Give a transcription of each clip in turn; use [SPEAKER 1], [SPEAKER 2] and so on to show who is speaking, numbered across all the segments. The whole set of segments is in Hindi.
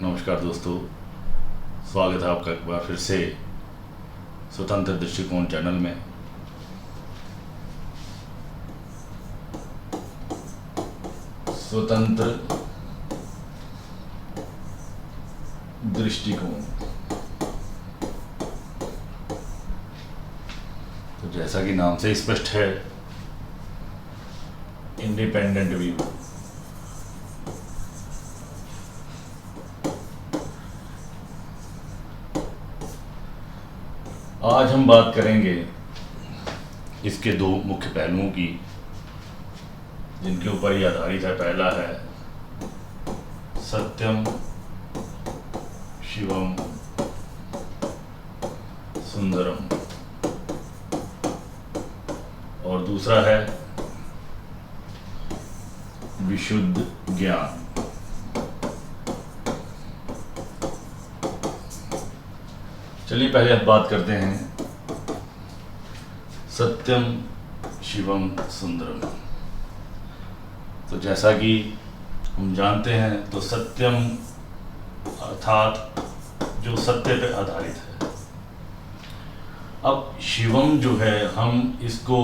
[SPEAKER 1] नमस्कार दोस्तों, स्वागत है आपका एक बार फिर से स्वतंत्र दृष्टिकोण चैनल में। स्वतंत्र दृष्टिकोण, तो जैसा कि नाम से स्पष्ट है, इंडिपेंडेंट व्यू। आज हम बात करेंगे इसके दो मुख्य पहलुओं की, जिनके ऊपर ये आधारित है। पहला है सत्यम शिवम सुंदरम, और दूसरा है विशुद्ध ज्ञान। चलिए पहले अब बात करते हैं सत्यम शिवम सुंदरम। तो जैसा कि हम जानते हैं, तो सत्यम अर्थात जो सत्य पर आधारित है। अब शिवम जो है, हम इसको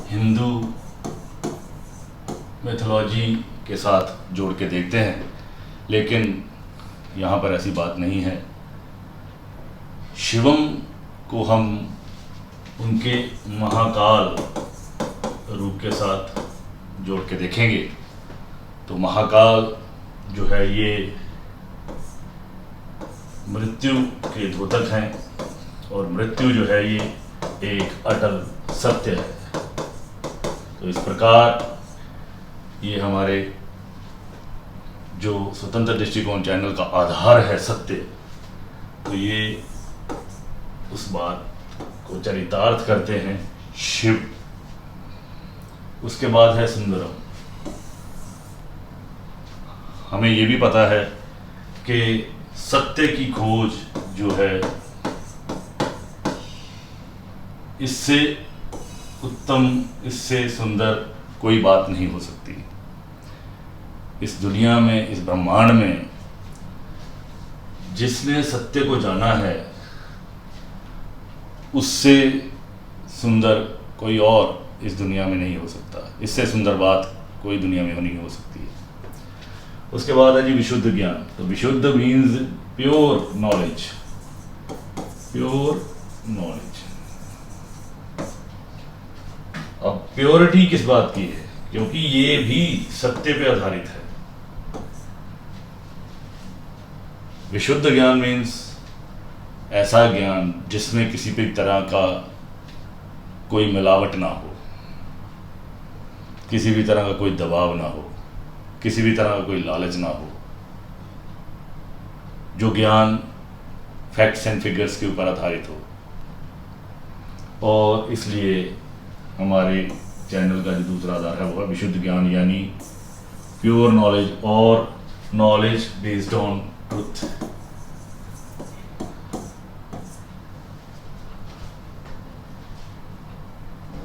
[SPEAKER 1] हिंदू मिथोलॉजी के साथ जोड़ के देखते हैं, लेकिन यहाँ पर ऐसी बात नहीं है। शिवम को हम उनके महाकाल रूप के साथ जोड़ के देखेंगे। तो महाकाल जो है, ये मृत्यु के द्योतक हैं, और मृत्यु जो है ये एक अटल सत्य है। तो इस प्रकार ये हमारे जो स्वतंत्र दृष्टिकोण चैनल का आधार है सत्य, तो ये उस बात को चरितार्थ करते हैं शिव। उसके बाद है सुंदरम। हमें ये भी पता है कि सत्य की खोज जो है, इससे उत्तम, इससे सुंदर कोई बात नहीं हो सकती। इस दुनिया में, इस ब्रह्मांड में जिसने सत्य को जाना है, उससे सुंदर कोई और इस दुनिया में नहीं हो सकता। इससे सुंदर बात कोई दुनिया में नहीं हो सकती है। उसके बाद है जी विशुद्ध ज्ञान। तो विशुद्ध means pure knowledge, pure knowledge. अब प्योरिटी किस बात की है? क्योंकि ये भी सत्य पे आधारित है। विशुद्ध ज्ञान मीन्स ऐसा ज्ञान जिसमें किसी भी तरह का कोई मिलावट ना हो, किसी भी तरह का कोई दबाव ना हो, किसी भी तरह का कोई लालच ना हो। जो ज्ञान फैक्ट्स एंड फिगर्स के ऊपर आधारित हो। और इसलिए हमारे चैनल का जो दूसरा आधार है वो है विशुद्ध ज्ञान, यानी प्योर नॉलेज, और नॉलेज बेस्ड ऑन ट्रुथ।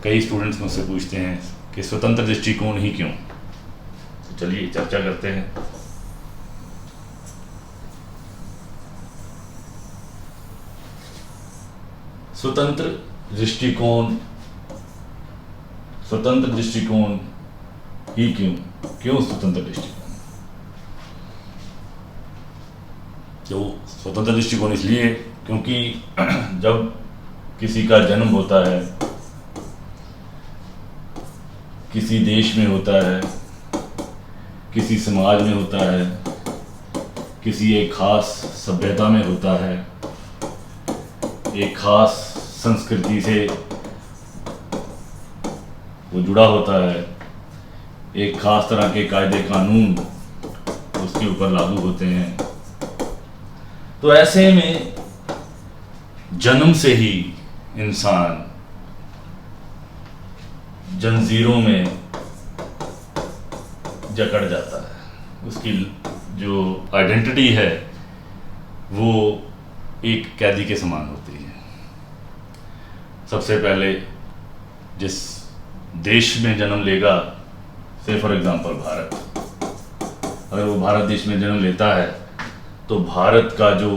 [SPEAKER 1] कई स्टूडेंट्स मुझसे पूछते हैं कि स्वतंत्र दृष्टिकोण ही क्यों। तो चलिए चर्चा करते हैं। स्वतंत्र दृष्टिकोण, स्वतंत्र दृष्टिकोण ही क्यों? क्यों स्वतंत्र दृष्टिकोण? जो स्वतंत्र दृष्टिकोण इसलिए क्योंकि जब किसी का जन्म होता है, किसी देश में होता है, किसी समाज में होता है, किसी एक खास सभ्यता में होता है, एक खास संस्कृति से वो जुड़ा होता है, एक खास तरह के कायदे कानून उसके ऊपर लागू होते हैं। तो ऐसे में जन्म से ही इंसान जंजीरों में जकड़ जाता है। उसकी जो आइडेंटिटी है वो एक कैदी के समान होती है। सबसे पहले जिस देश में जन्म लेगा, से फॉर एग्जांपल भारत, अगर वो भारत देश में जन्म लेता है तो भारत का जो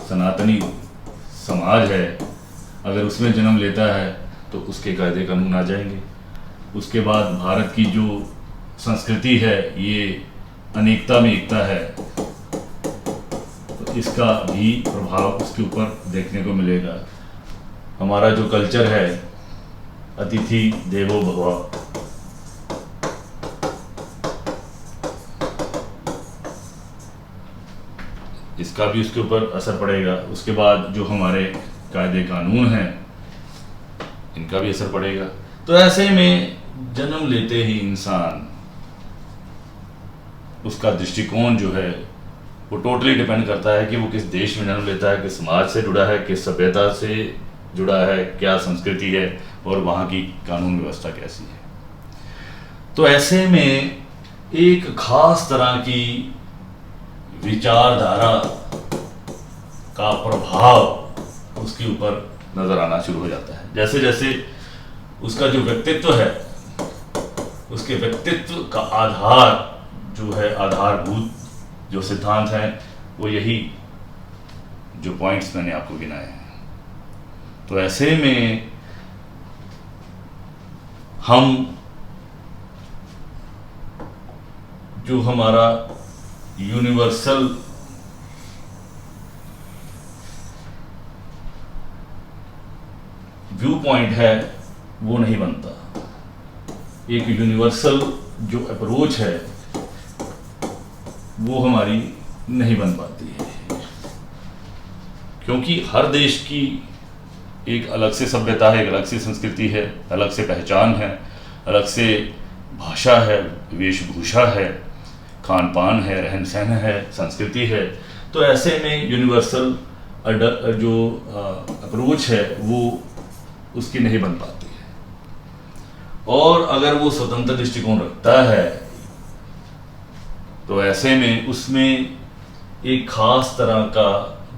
[SPEAKER 1] सनातनी समाज है, अगर उसमें जन्म लेता है तो उसके कायदे कानून आ जाएंगे। उसके बाद भारत की जो संस्कृति है ये अनेकता में एकता है, तो इसका भी प्रभाव उसके ऊपर देखने को मिलेगा। हमारा जो कल्चर है अतिथि देवो भव, इसका भी उसके ऊपर असर पड़ेगा। उसके बाद जो हमारे कायदे कानून हैं इनका भी असर पड़ेगा। तो ऐसे में जन्म लेते ही इंसान, उसका दृष्टिकोण जो है वो टोटली डिपेंड करता है कि वो किस देश में जन्म लेता है, किस समाज से जुड़ा है, किस सभ्यता से जुड़ा है, क्या संस्कृति है और वहाँ की कानून व्यवस्था कैसी है। तो ऐसे में एक खास तरह की विचारधारा का प्रभाव उसके ऊपर नजर आना शुरू हो जाता है। जैसे जैसे उसका जो व्यक्तित्व है, उसके व्यक्तित्व का आधार जो है, आधारभूत जो सिद्धांत हैं, वो यही जो पॉइंट्स मैंने आपको गिनाए हैं। तो ऐसे में हम जो हमारा यूनिवर्सल व्यू पॉइंट है वो नहीं बनता। एक यूनिवर्सल जो अप्रोच है वो हमारी नहीं बन पाती है, क्योंकि हर देश की एक अलग से सभ्यता है, एक अलग से संस्कृति है, अलग से पहचान है, अलग से भाषा है, वेशभूषा है, खान पान है, रहन सहन है, संस्कृति है। तो ऐसे में यूनिवर्सल जो अप्रोच है वो उसकी नहीं बन पाती है। और अगर वो स्वतंत्र दृष्टिकोण रखता है तो ऐसे में उसमें एक खास तरह का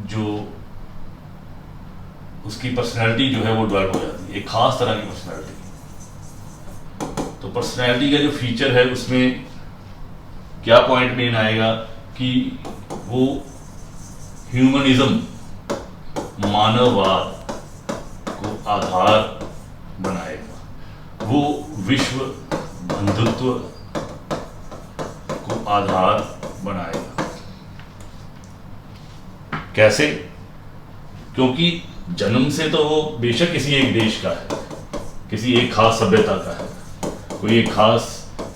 [SPEAKER 1] जो उसकी पर्सनैलिटी जो है वो डेवलप हो जाती है, एक खास तरह की पर्सनैलिटी। तो पर्सनैलिटी का जो फीचर है उसमें क्या पॉइंट मेन आएगा कि वो ह्यूमनिज्म, मानववाद को आधार बनाएगा, वो विश्व बंधुत्व को आधार बनाएगा। कैसे? क्योंकि जन्म से तो वो बेशक किसी एक देश का है, किसी एक खास सभ्यता का है, कोई एक खास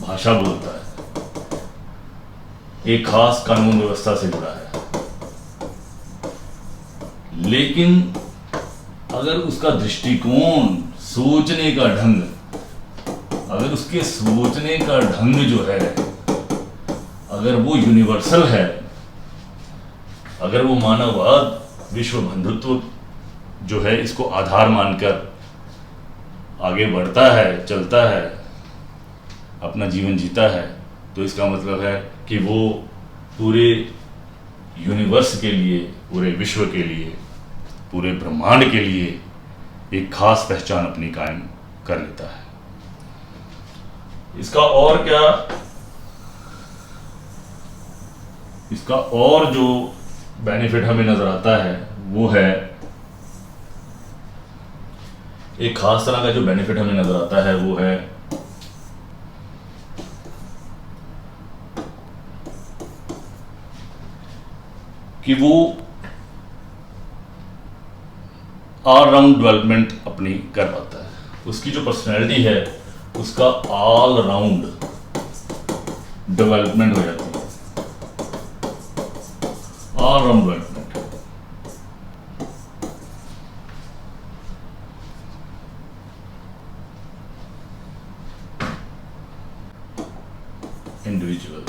[SPEAKER 1] भाषा बोलता है, एक खास कानून व्यवस्था से जुड़ा है। लेकिन अगर उसका दृष्टिकोण, सोचने का ढंग, अगर उसके सोचने का ढंग जो है अगर वो यूनिवर्सल है, अगर वो मानववाद, विश्व बंधुत्व जो है इसको आधार मानकर आगे बढ़ता है, चलता है, अपना जीवन जीता है, तो इसका मतलब है कि वो पूरे यूनिवर्स के लिए, पूरे विश्व के लिए, पूरे ब्रह्मांड के लिए एक खास पहचान अपनी कायम कर लेता है। इसका और क्या, इसका और जो बेनिफिट हमें नजर आता है वो है, एक खास तरह का जो बेनिफिट हमें नजर आता है वो है कि वो ऑल राउंड डेवलपमेंट अपनी कर पाता है। उसकी जो पर्सनैलिटी है उसका ऑल राउंड डेवलपमेंट हो जाती है, ऑल राउंड डेवलपमेंट। इंडिविजुअल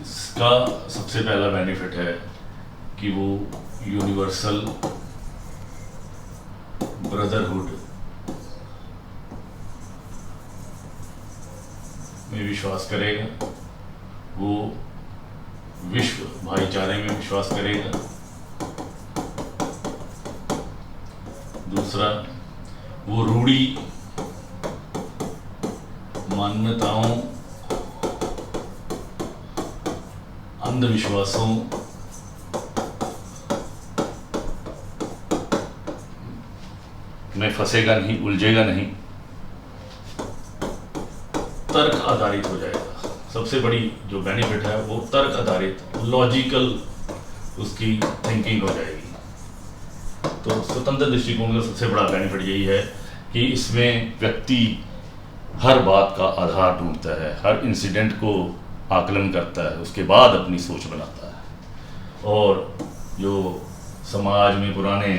[SPEAKER 1] इसका सबसे पहला बेनिफिट है कि वो यूनिवर्सल ब्रदरहुड में विश्वास करेगा, वो विश्व भाईचारे में विश्वास करेगा, दूसरा वो रूढ़ी मान्यताओं, अंधविश्वासों में फंसेगा नहीं, उलझेगा नहीं, तर्क आधारित हो जाएगा। सबसे बड़ी जो बेनिफिट है वो तर्क आधारित, लॉजिकल उसकी थिंकिंग हो जाएगी। तो स्वतंत्र दृष्टिकोण का सबसे बड़ा बेनिफिट यही है कि इसमें व्यक्ति हर बात का आधार ढूंढता है, हर इंसिडेंट को आकलन करता है, उसके बाद अपनी सोच बनाता है। और जो समाज में पुराने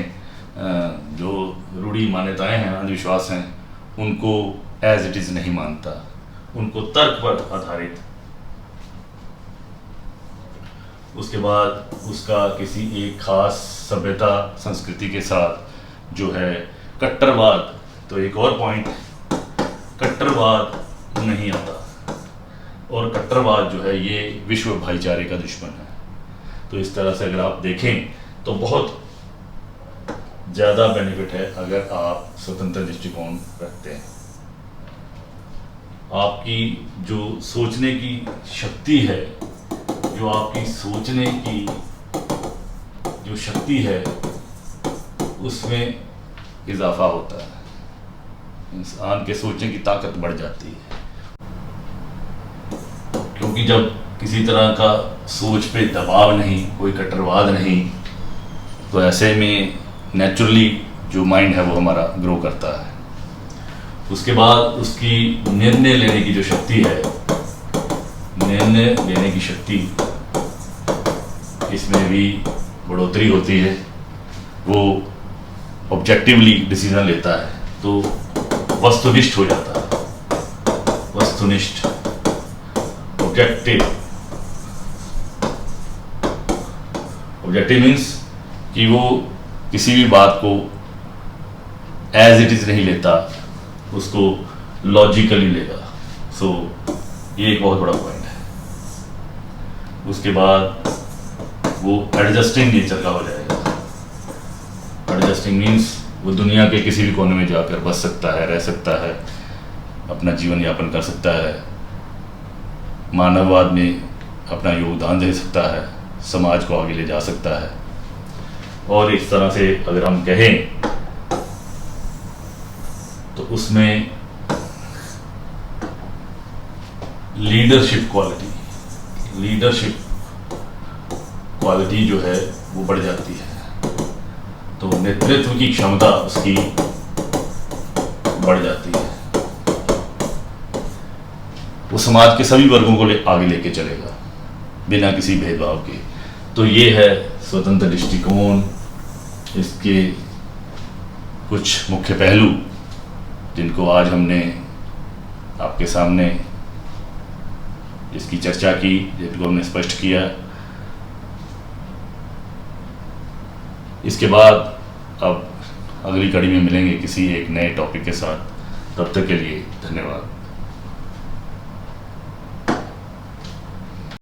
[SPEAKER 1] जो रूढ़ी मान्यताएं हैं, अंधविश्वास हैं, उनको एज इट इज़ नहीं मानता, उनको तर्क पर आधारित। उसके बाद उसका किसी एक खास सभ्यता संस्कृति के साथ जो है कट्टरवाद, तो एक और पॉइंट, कट्टरवाद नहीं आता। और कट्टरवाद जो है ये विश्व भाईचारे का दुश्मन है। तो इस तरह से अगर आप देखें तो बहुत ज़्यादा बेनिफिट है अगर आप स्वतंत्र दृष्टिकोण रखते हैं। आपकी जो सोचने की शक्ति है, जो आपकी सोचने की जो शक्ति है, उसमें इजाफा होता है। इंसान के सोचने की ताकत बढ़ जाती है, क्योंकि जब किसी तरह का सोच पे दबाव नहीं, कोई कट्टरवाद नहीं, तो ऐसे में नेचुरली जो माइंड है वो हमारा ग्रो करता है। उसके बाद उसकी निर्णय लेने की जो शक्ति है, निर्णय लेने की शक्ति, इसमें भी बढ़ोतरी होती है। वो ऑब्जेक्टिवली डिसीजन लेता है, तो वस्तुनिष्ठ हो जाता है। वस्तुनिष्ठ, ऑब्जेक्टिव। ऑब्जेक्टिव मीन्स कि वो किसी भी बात को एज इट इज नहीं लेता, उसको लॉजिकली लेगा। सो ये एक बहुत बड़ा पॉइंट है। उसके बाद वो एडजस्टिंग नेचर का हो जाएगा। एडजस्टिंग मीन्स वो दुनिया के किसी भी कोने में जाकर बस सकता है, रह सकता है, अपना जीवन यापन कर सकता है, मानववाद में अपना योगदान दे सकता है, समाज को आगे ले जा सकता है। और इस तरह से अगर हम कहें तो उसमें लीडरशिप क्वालिटी जो है वो बढ़ जाती है। तो नेतृत्व की क्षमता उसकी बढ़ जाती है। वो समाज के सभी वर्गों को आगे लेके चलेगा बिना किसी भेदभाव के। तो ये है स्वतंत्र दृष्टिकोण, इसके कुछ मुख्य पहलू जिनको आज हमने आपके सामने इसकी चर्चा की, जिनको हमने स्पष्ट किया। इसके बाद अब अगली कड़ी में मिलेंगे किसी एक नए टॉपिक के साथ। तब तक के लिए धन्यवाद।